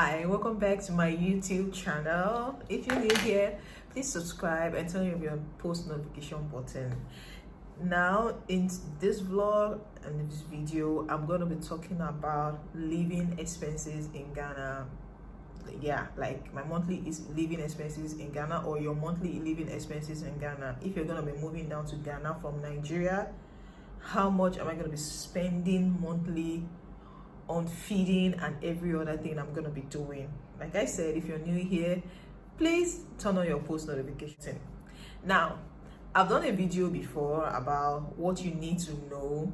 Hi, welcome back to my YouTube channel. If you're new here, please subscribe and turn on your post notification button. Now in this vlog and this video, I'm going to be talking about living expenses in Ghana. Yeah, like my monthly living expenses in Ghana, or your monthly living expenses in Ghana. If you're going to be moving down to Ghana from Nigeria, how much am I going to be spending monthly on feeding and every other thing I'm going to be doing? Like I said, if you're new here, please turn on your post notification. Now, I've done a video before about what you need to know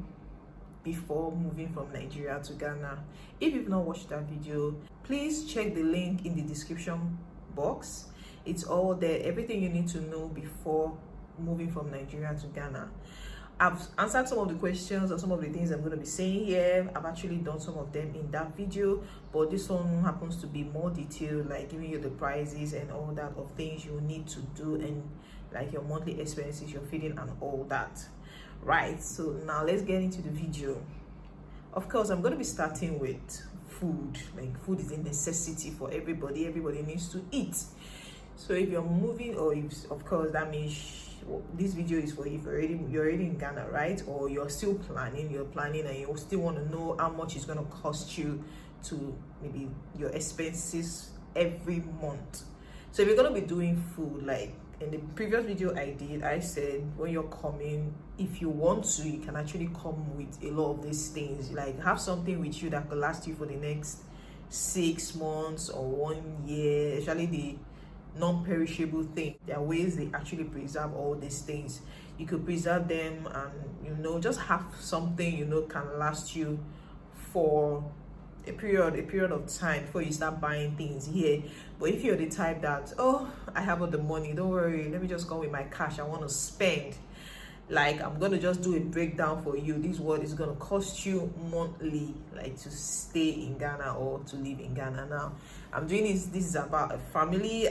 before moving from Nigeria to Ghana. If you've not watched that video, please check the link in the description box. It's all there, everything you need to know before moving from Nigeria to Ghana. I've answered some of the questions and some of the things I'm going to be saying here. I've actually done some of them in that video, but this one happens to be more detailed, like giving you the prices and all that of things you need to do, and like your monthly expenses, your feeding and all that. Right, so now let's get into the video. Of course, I'm going to be starting with food. Like, food is a necessity for everybody. Everybody needs to eat. So if you're moving, or if, of course, that means this video is for you if you're already in Ghana, right? Or you're still planning, and you still want to know how much it's going to cost you to maybe your expenses every month. So if you're going to be doing food, like in the previous video I said when you're coming, if you want to, you can actually come with a lot of these things. Like, have something with you that could last you for the next 6 months or 1 year, especially the non-perishable thing. There are ways they actually preserve all these things. You could preserve them and just have something can last you for a period of time before you start buying things here. But if you're the type that, oh, I have all the money, don't worry, let me just come with my cash, I want to spend, like, I'm gonna just do a breakdown for you. This is what it's gonna cost you monthly, like, to stay in Ghana or to live in Ghana. Now I'm doing this is about a family.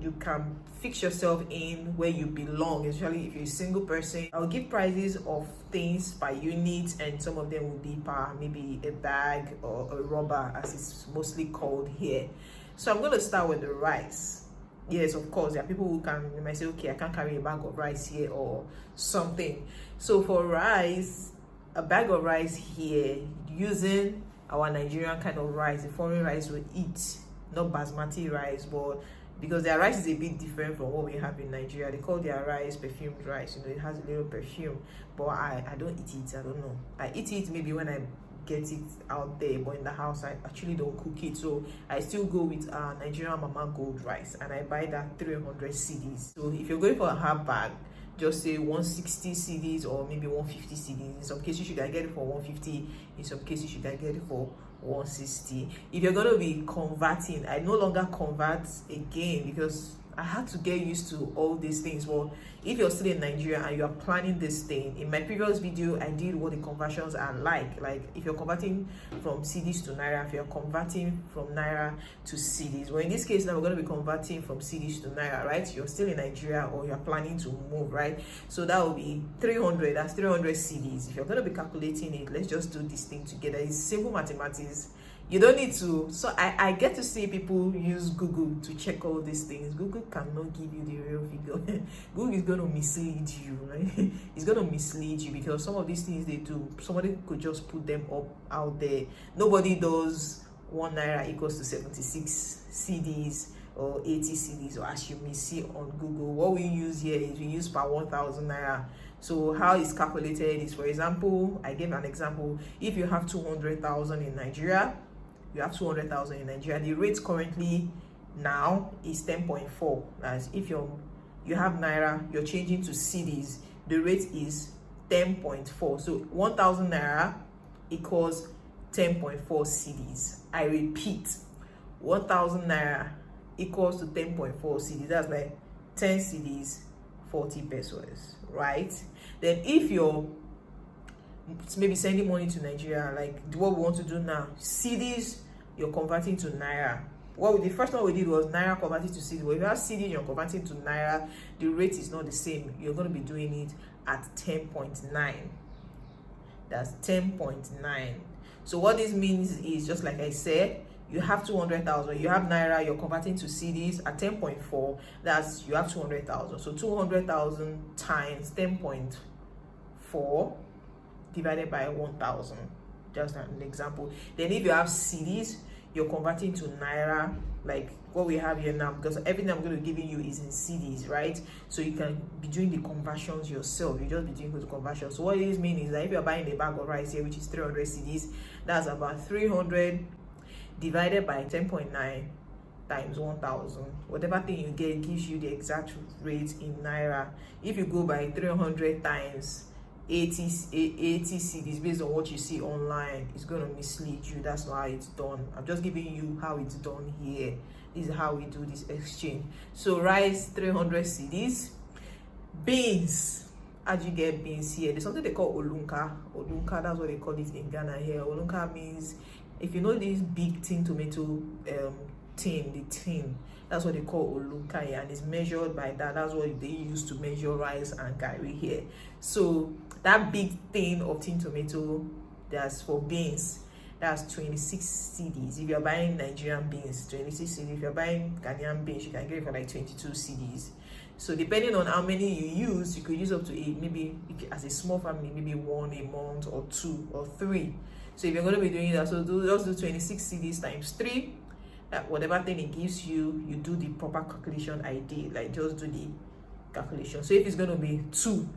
You can fix yourself in where you belong, especially if you're a single person. I'll give prices of things by unit, and some of them will be per maybe a bag or a rubber, as it's mostly called here. So I'm going to start with the rice. Yes, of course, there are people who might say, okay, I can't carry a bag of rice here or something. So for rice, a bag of rice here, using our Nigerian kind of rice, the foreign rice we eat, not basmati rice, but because their rice is a bit different from what we have in Nigeria. They call their rice perfumed rice. It has a little perfume, but I don't eat it. I don't know. I eat it maybe when I get it out there, but in the house I actually don't cook it. So I still go with Nigerian Mama Gold rice, and I buy that 300 cedis. So if you're going for a half bag, just say 160 cedis or maybe 150 cedis. In some cases you can get it for 150, in some cases you can get it for 160. If you're going to be converting, I no longer convert again because I had to get used to all these things. Well, if you're still in Nigeria and you are planning this thing, in my previous video I did what the conversions are like if you're converting from cedis to naira, if you're converting from naira to cedis. Well, in this case now we're going to be converting from cedis to naira, right? You're still in Nigeria or you're planning to move, right? So that will be 300. That's 300 cedis. If you're going to be calculating it, let's just do this thing together. It's simple mathematics. You don't need to. So I get to see people use Google to check all these things. Google cannot give you the real figure. Google is going to mislead you, right? It's going to mislead you because some of these things they do, somebody could just put them up out there. Nobody does 1 naira equals to 76 cedis or 80 cedis, or as you may see on Google. What we use here is we use per 1,000 naira. So how it's calculated is, for example, I gave an example. If you have 200,000 in Nigeria, you have 200,000 in Nigeria. The rate currently now is 10.4. As if you have naira, you're changing to cedis, the rate is 10.4. So 1,000 naira equals 10.4 cedis. I repeat, 1,000 naira equals to 10.4 cedis. That's like 10 cedis, 40 pesos, right? Then if you're maybe sending money to Nigeria, like what we want to do now, cedis you're converting to naira. The first one we did was naira converted to cedis. But if you have cedis you're converting to naira, the rate is not the same. You're going to be doing it at 10.9. That's 10.9. So what this means is, just like I said, you have 200,000, you have naira, you're converting to cedis at 10.4, that's you have 200,000. So 200,000 times 10.4 divided by 1,000, just an example. Then if you have cedis, you're converting to naira, like what we have here now, because everything I'm going to give you is in cedis, right? So you can be doing the conversions yourself. You just be doing the conversions. So what this means is that if you're buying a bag of rice here, which is 300 cedis, that's about 300 divided by 10.9 times 1,000. Whatever thing you get gives you the exact rate in naira. If you go by 300 times 80 cedis based on what you see online, it's going to mislead you. That's not how it's done. I'm just giving you how it's done here. This is how we do this exchange. So rice 300 cedis, beans. As you get beans here, there's something they call olunka. Olunka, that's what they call it in Ghana here. Olunka means, if you know this big tin tomato tin, the tin, that's what they call olunka here, and it's measured by that. That's what they use to measure rice and garri here. So that big thing of tin tomato, that's for beans, that's 26 cedis. If you're buying Nigerian beans, 26 cedis. If you're buying Ghanaian beans, you can get it for like 22 cedis. So depending on how many you use, you could use up to 8, maybe as a small family, maybe 1 a month or 2 or 3. So if you're going to be doing that, so just do 26 cedis times 3. Whatever thing it gives you, you do the proper calculation I did, like just do the calculation. So if it's going to be 2,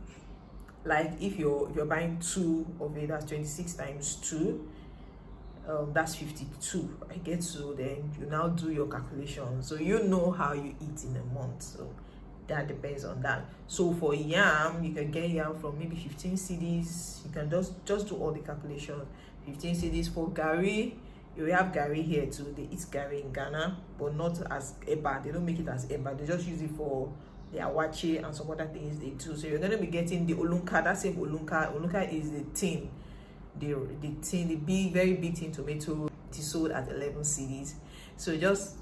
like if you're buying 2 of it, that's 26 times 2, that's 52. I get. So then you now do your calculation, so you know how you eat in a month. So that depends on that. So for yam, you can get yam from maybe 15 cedis. You can just do all the calculations. 15 cedis for garri. You have garri here too. They eat garri in Ghana, but not as eba. They don't make it as eba. They just use it for the awache and some other things they do. So you're going to be getting the olunka. That same olunka. Olunka is the tin, the tin, the big, very big tin tomato. It is sold at 11 cedis. So just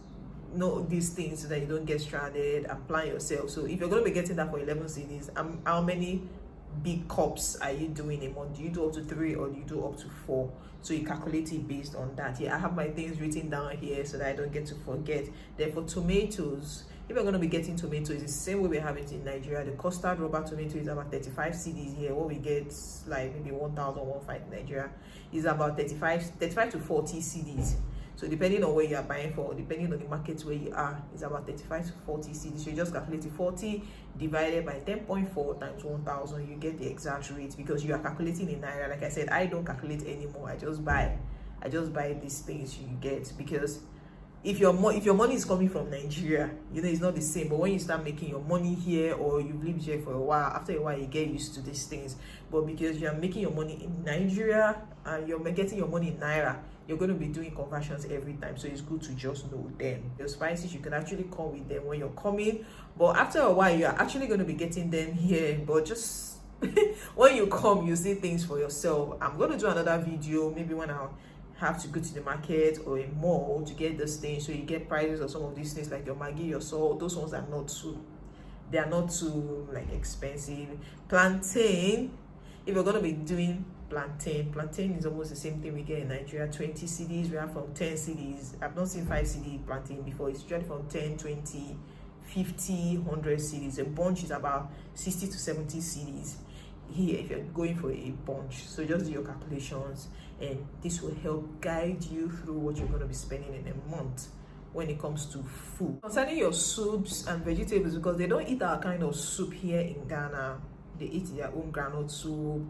know these things so that you don't get stranded and plan yourself. So if you're going to be getting that for 11 cedis, how many big cups are you doing a month? Do you do up to 3 or do you do up to 4? So you calculate it based on that. Yeah, I have my things written down here so that I don't get to forget. Then for tomatoes, if you're going to be getting tomatoes, it's the same way we have it in Nigeria. The custard rubber tomato is about 35 cedis here. What we get, like maybe 1,015 in Nigeria, is about 35 to 40 cedis. So depending on where you are buying for, depending on the market where you are, it's about 35 to 40 cedis. So you just calculate 40 divided by 10.4 times 1,000. You get the exact rate because you are calculating in naira. Like I said, I don't calculate anymore. I just buy these things you get, because if your money is coming from Nigeria, you know it's not the same. But when you start making your money here, or you've lived here for a while, after a while you get used to these things. But because you are making your money in Nigeria and you're getting your money in naira, you're going to be doing conversions every time. So it's good to just know them. Your spices, you can actually come with them when you're coming, but after a while you're actually going to be getting them here. But just when you come, you see things for yourself. I'm going to do another video maybe when I have to go to the market or a mall to get this thing, so you get prices of some of these things, like your Maggi, your salt. Those ones are not too, they are not too like expensive. Plantain, if you're going to be doing plantain is almost the same thing we get in Nigeria. 20 cedis, we have from 10 cedis. I've not seen 5 cedi plantain before. It's usually from 10, 20, 50, 100 cedis. A bunch is about 60 to 70 cedis here if you're going for a bunch. So just do your calculations, and this will help guide you through what you're going to be spending in a month when it comes to food. Concerning your soups and vegetables, because they don't eat our kind of soup here in Ghana, they eat their own groundnut soup,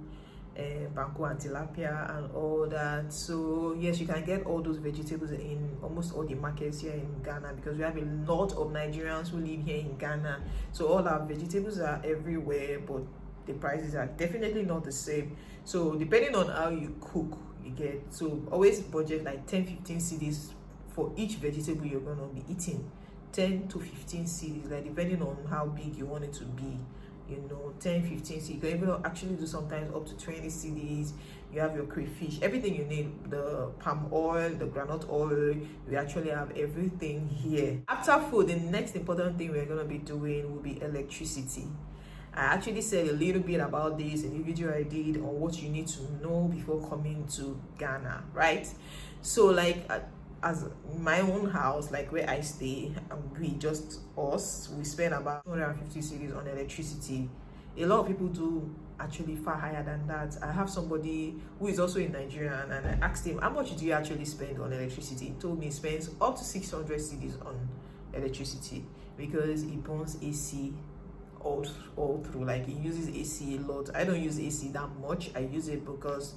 banku and tilapia and all that. So yes, you can get all those vegetables in almost all the markets here in Ghana, because we have a lot of Nigerians who live here in Ghana. So all our vegetables are everywhere, but the prices are definitely not the same. So depending on how you cook, you get, so always budget like 10-15 cedis for each vegetable you're going to be eating. 10 to 15 cedis, like depending on how big you want it to be. You know, 10-15 cedis. You can even actually do sometimes up to 20 cedis. You have your crayfish, everything you need, the palm oil, the groundnut oil. We actually have everything here. After food, the next important thing we're going to be doing will be electricity. I actually said a little bit about this in the video I did on what you need to know before coming to Ghana, right? So like as my own house, like where I stay, we just us, we spend about 250 cedis on electricity. A lot of people do actually far higher than that. I have somebody who is also in Nigeria, and I asked him, how much do you actually spend on electricity? He told me he spends up to 600 cedis on electricity because he burns AC all through. Like, he uses AC a lot. I don't use AC that much. I use it because,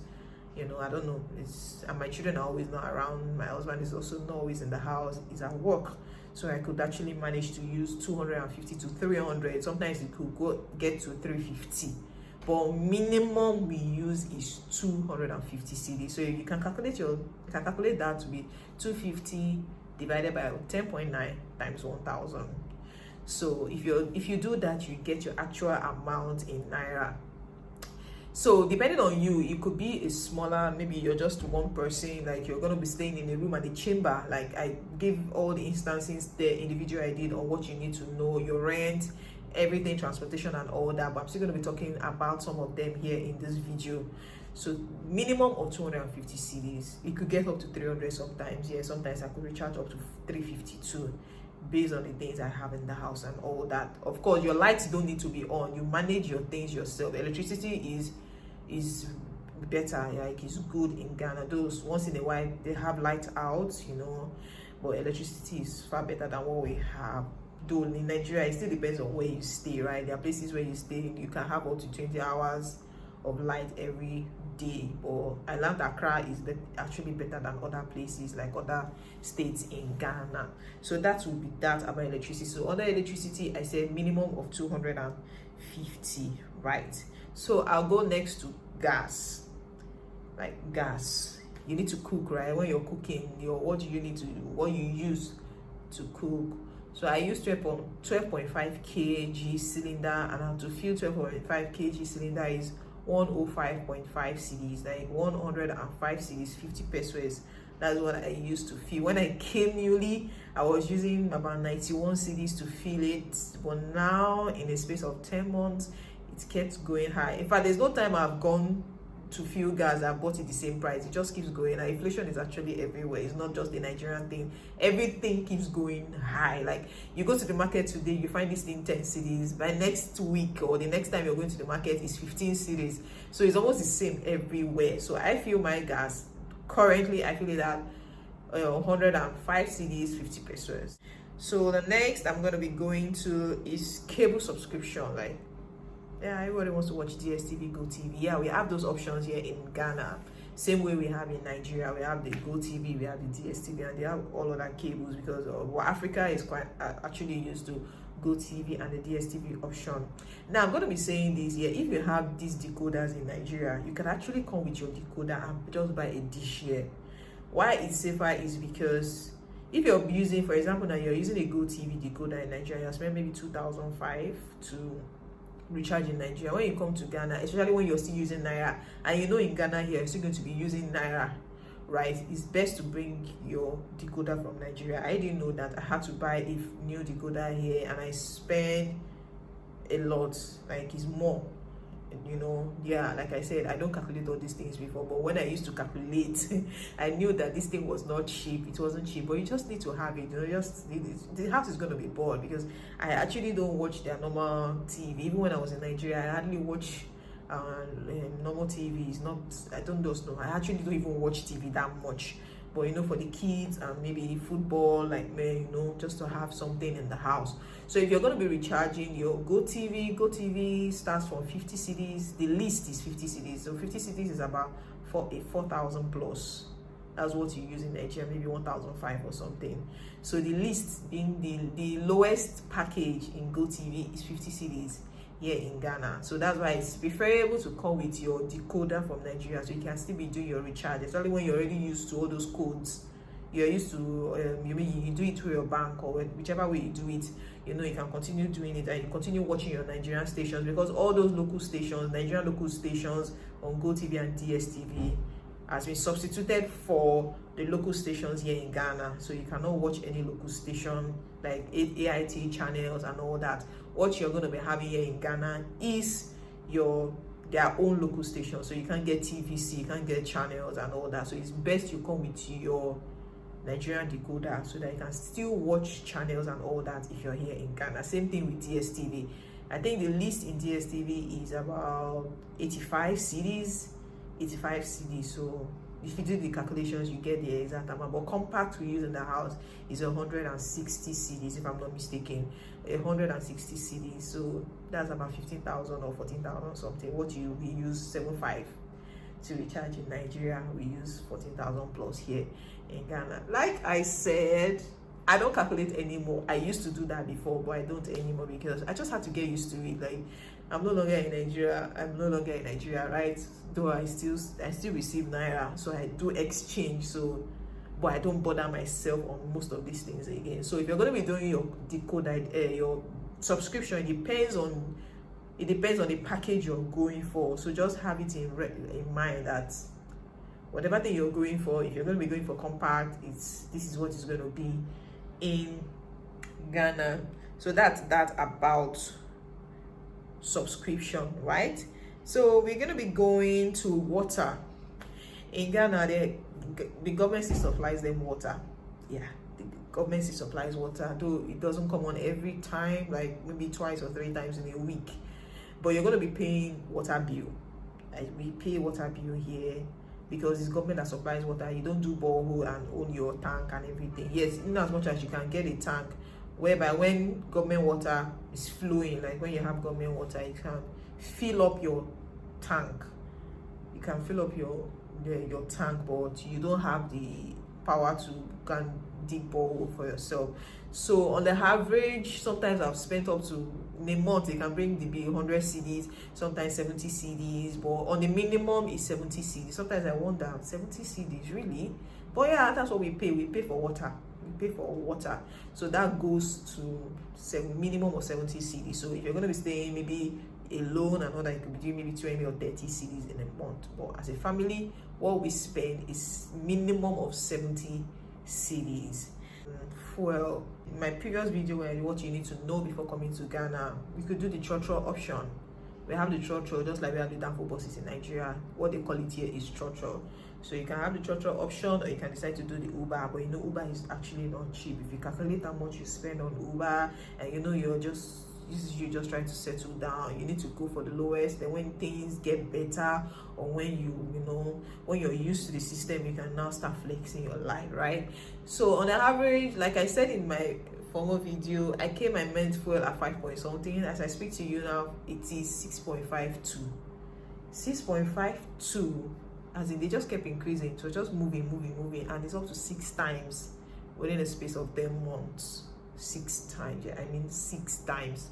you know, I don't know, it's, and my children are always not around. My husband is also not always in the house, he's at work, so I could actually manage to use 250 to 300. Sometimes it could get to 350, but minimum we use is 250 cedis. So if you can calculate that to be 250 divided by 10.9 times 1000. So if you do that, you get your actual amount in naira. So depending on you, it could be a smaller, maybe you're just one person, like you're going to be staying in a room and a chamber. Like, I gave all the instances there in the video I did on what you need to know, your rent, everything, transportation and all that, but I'm still going to be talking about some of them here in this video. So minimum of 250 cedis. It could get up to 300 sometimes. Yeah, sometimes I could recharge up to 352 based on the things I have in the house and all that. Of course, your lights don't need to be on. You manage your things yourself. Electricity is better, like it's good in Ghana. Those once in a while they have lights out, you know, but electricity is far better than what we have. Though in Nigeria, it still depends on where you stay, right? There are places where you stay, you can have up to 20 hours of light every day, but I learned Accra is actually better than other places, like other states in Ghana. So that would be that about electricity. So under electricity, I said minimum of 250, right? So I'll go next to gas. Like gas, you need to cook, right? When you're cooking, what you use to cook. So I use 12.5 kg cylinder, and to fill 12.5 kg cylinder is 105.5 cedis, like 105 cedis, 50 pesos. That's what I used to fill. When I came newly, I was using about 91 cedis to fill it, but now in a space of 10 months, it kept going high. In fact, there's no time I've gone to fuel gas, I bought it the same price. It just keeps going. And inflation is actually everywhere. It's not just the Nigerian thing. Everything keeps going high. Like, you go to the market today, you find this thing 10 cedis. By next week or the next time you're going to the market, it's 15 cedis. So it's almost the same everywhere. So I feel my gas currently, I feel it at 105 cedis, 50 pesos. So the next I'm going to be going to is cable subscription. Like, yeah, everybody wants to watch DSTV, GoTV. Yeah, we have those options here in Ghana. Same way we have in Nigeria. We have the GoTV, we have the DSTV, and they have all other cables, because Africa is quite actually used to GoTV and the DSTV option. Now, I'm going to be saying this here. If you have these decoders in Nigeria, you can actually come with your decoder and just buy a dish here. Why it's safer is because if you're using, for example, now you're using a GoTV decoder in Nigeria, you spend maybe 2,500 to recharge in Nigeria. When you come to Ghana, especially when you're still using naira, and you know in Ghana here you're still going to be using naira, right? It's best to bring your decoder from Nigeria. I didn't know that. I had to buy a new decoder here, and I spend a lot. Like, it's more, you know. Yeah, like I said, I don't calculate all these things before, but when I used to calculate, I knew that this thing was not cheap. It wasn't cheap, but you just need to have it, you know. Just the house is going to be bored, because I actually don't watch their normal TV. Even when I was in Nigeria, I hardly watch normal TV. It's not, I don't just know, I actually don't even watch TV that much. But you know, for the kids and maybe football, like me, you know, just to have something in the house. So if you're going to be recharging your GoTV starts from 50 cedis. The least is 50 cedis. So 50 cedis is about 4,000 plus. That's what you use in Nigeria, maybe 1,500 or something. So the least, being the lowest package in GoTV is 50 cedis here in Ghana. So that's why it's preferable to come with your decoder from Nigeria, so you can still be doing your recharge, especially when you're already used to all those codes. You're used to you do it through your bank, or whichever way you do it, you know, you can continue doing it, and you continue watching your Nigerian stations, because all those local stations, Nigerian local stations on GoTV and DSTV, has been substituted for the local stations here in Ghana. So you cannot watch any local station like AIT channels and all that. What you're going to be having here in Ghana is their own local station. So you can't get TVC, you can't get channels and all that. So it's best you come with your Nigerian decoder so that you can still watch channels and all that if you're here in Ghana. Same thing with DSTV. I think the least in DSTV is about 85 cedis. So if you do the calculations, you get the exact amount. But compact we use in the house is 160 cedis, if I'm not mistaken. 160 cedis, so that's about 15,000 or 14,000 something. What we use 7.5 to recharge in Nigeria, we use 14,000 plus here in Ghana. Like I said, I don't calculate anymore. I used to do that before, but I don't anymore because I just had to get used to it. Like, I'm no longer in Nigeria, right? Though I still receive naira, so I do exchange. So, but I don't bother myself on most of these things again. So if you're going to be doing your decoder, your subscription, it depends on the package you're going for. So just have it in mind that whatever thing you're going for, if you're going to be going for compact, this is what it's going to be in Ghana. So that's about subscription, right? So we're going to be going to water. In Ghana, the government still supplies them water. Yeah, the government still supplies water, though it doesn't come on every time, like maybe twice or 3 times in a week. But you're going to be paying water bill. Like, we pay water bill here because it's government that supplies water. You don't do borehole and own your tank and everything. Yes, in as much as you can get a tank, whereby when government water is flowing, like when you have government water, you can fill up your tank. You can fill up your tank, but you don't have the power to can dig borehole for yourself. So on the average, sometimes I've spent up to, in a month, they can bring the bill 100 cedis, sometimes 70 cedis, but on the minimum is 70 cedis. Sometimes I wonder, 70 cedis, really? But yeah, that's what we pay. We pay for water. So that goes to minimum of 70 cedis. So if you're going to be staying maybe alone and all that, you could be doing maybe 20 or 30 cedis in a month. But as a family, what we spend is minimum of 70 cedis. Fuel. In my previous video, what you need to know before coming to Ghana, we could do the trotro option. We have the trotro just like we have the Danfo buses in Nigeria. What they call it here is trotro. So you can have the trotro option, or you can decide to do the Uber. But you know, Uber is actually not cheap. If you calculate how much you spend on Uber, and you know you're just trying to settle down, you need to go for the lowest. Then when things get better, or when you're used to the system, you can now start flexing your life, right? So on the average, like I said in my former video, I came and meant fuel at 5 point something. As I speak to you now, it is 6.52. 6.52, as in they just kept increasing. So just moving, and it's up to 6 times within the space of 10 months. 6 times, yeah, I mean 6 times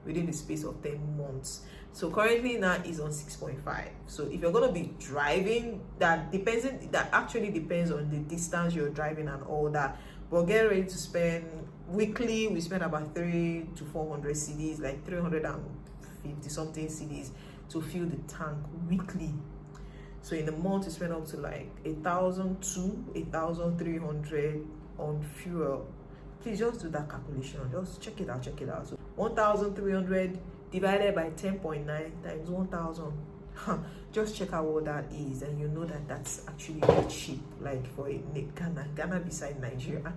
within the space of 10 months. So currently now is on 6.5. So if you're going to be driving, that actually depends on the distance you're driving and all that. But get ready to spend weekly. We spend about 300 to 400 cedis, like 350 something cedis to fill the tank weekly. So in a month, you spend up to like 1,300 on fuel. Please just do that calculation. Just check it out. So 1,300 divided by 10.9 times 1,000. Just check out what that is, and you know that's actually not cheap, like for Ghana beside Nigeria.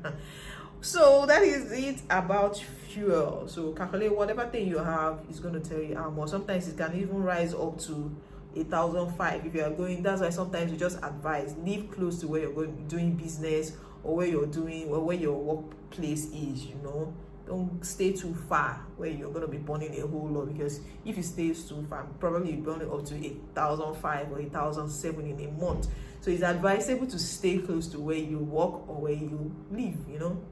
So that is it about fuel. So calculate whatever thing you have is going to tell you how much. Sometimes it can even rise up to 1,500 if you are going. That's why sometimes we just advise live close to where you're going, doing business, or where your workplace is. Don't stay too far where you're going to be burning a whole lot, because if you stay too far, probably you're burning up to 1,500 or 1,700 in a month. So it's advisable to stay close to where you work or where you live,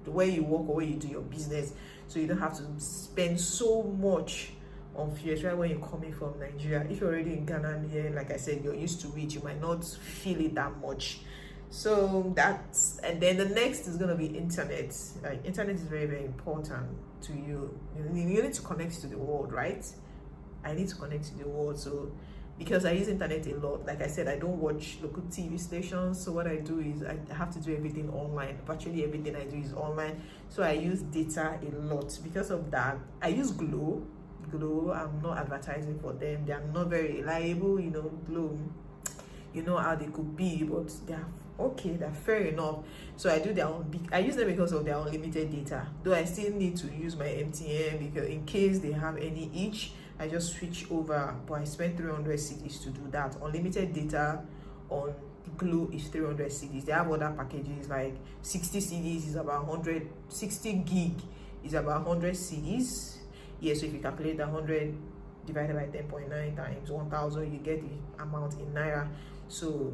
the way you work or where you do your business, so you don't have to spend so much on fuel, especially when you're coming from Nigeria. If you're already in Ghana here, like I said, you're used to it, you might not feel it that much. So and then the next is going to be internet. Like, internet is very, very important to you. You need to connect to the world, right? I need to connect to the world. So because I use internet a lot, like I said, I don't watch local TV stations. So what I do is I have to do everything online. Virtually everything I do is online. So I use data a lot. Because of that, I use Glow. I'm not advertising for them. They are not very reliable. Glow, how they could be, but they are okay, that's fair enough. So I do their own, I use them because of their unlimited data, though I still need to use my MTN because in case they have any each, I just switch over. But I spent 300 cedis to do that. Unlimited data on Glow is 300 cedis. They have other packages like 60 cedis is about 100, 60 gig is about 100 cedis. Yeah, so if you calculate that 100 divided by 10.9 times 1000, you get the amount in naira. So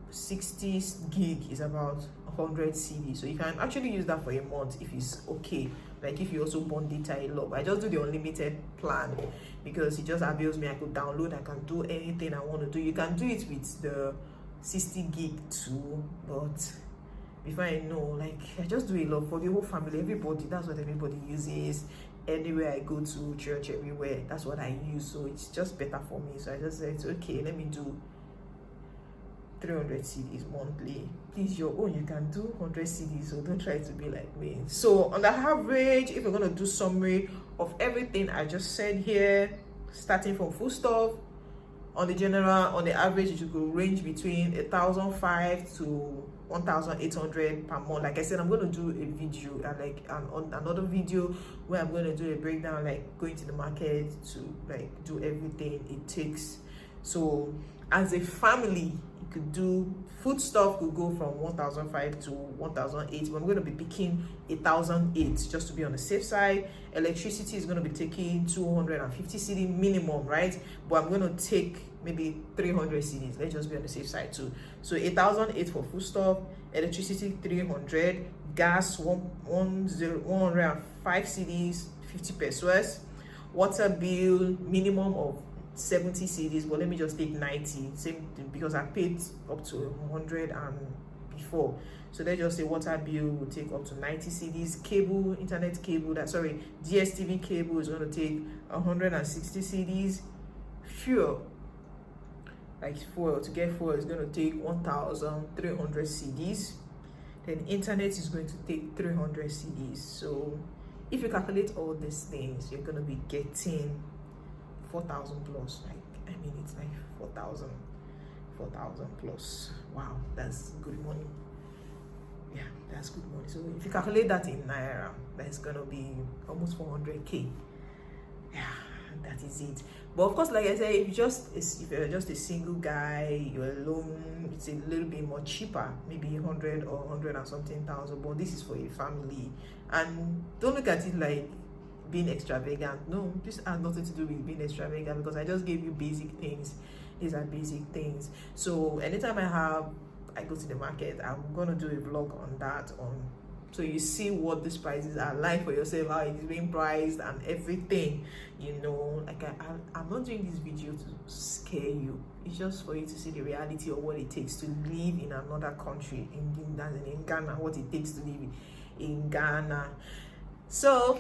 60 gig is about 100 cedis. So you can actually use that for a month if it's okay. Like if you also want data a lot. I just do the unlimited plan because it just avails me. I could download, I can do anything I want to do. You can do it with the 60 gig too, but before I know, like I just do a lot for the whole family, everybody. That's what everybody uses. Anywhere I go to, church, everywhere, that's what I use. So it's just better for me. So I just said, okay, let me do 300 cedis monthly. Please, your own, you can do 100 cedis, so don't try to be like me. So on the average, if you're going to do summary of everything I just said here, starting from food stuff, on the general, on the average, it should range between 1,500 to 1,800 per month. Like I said, I'm going to do a video, on another video where I'm going to do a breakdown, like going to the market to like do everything it takes. So as a family, you could do food stuff could go from 1,500 to 1,800, but I'm going to be picking 1,008 just to be on the safe side. Electricity is going to be taking 250 cedi minimum, right? But I'm going to take maybe 300 cedis. Let's just be on the safe side too. So 1,008 for food stuff, electricity 300, gas 105 cedis, 50 pesos, water bill minimum of 70 cedis, but let me just take 90, same because I paid up to 100 and before. So let's just say water bill will take up to 90 cedis. Cable, internet cable, DSTV cable is going to take 160 cedis. Fuel, to get fuel is going to take 1,300 cedis. Then internet is going to take 300 cedis. So if you calculate all these things, you're going to be getting 4,000 plus. Like, I mean, it's like 4,000 plus. Wow, that's good money. Yeah, that's good money. So if you calculate that in naira, that's gonna be almost 400k. Yeah, that is it. But of course, like I said, if you're just a single guy, you're alone, it's a little bit more cheaper, maybe 100 or 100 and something thousand. But this is for a family, and don't look at it like being extravagant. No, this has nothing to do with being extravagant because I just gave you basic things. These are basic things. So anytime I go to the market, I'm gonna do a vlog on that, so you see what these prices are like for yourself, how it is being priced and everything. Like I'm not doing this video to scare you. It's just for you to see the reality of what it takes to live in another country, in Ghana, what it takes to live in Ghana. So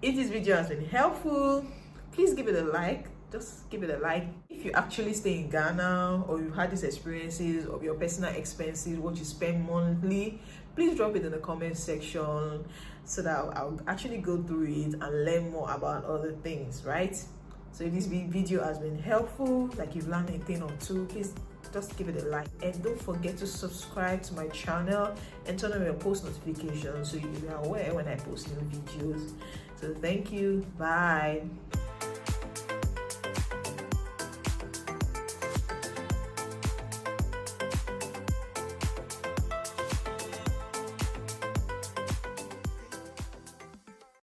if this video has been helpful, please give it a like. Just give it a like. If you actually stay in Ghana or you've had these experiences of your personal expenses, what you spend monthly, please drop it in the comment section so that I'll actually go through it and learn more about other things, right? So if this video has been helpful, like you've learned a thing or two, please just give it a like, and don't forget to subscribe to my channel and turn on your post notifications so you'll be aware when I post new videos. So thank you. Bye.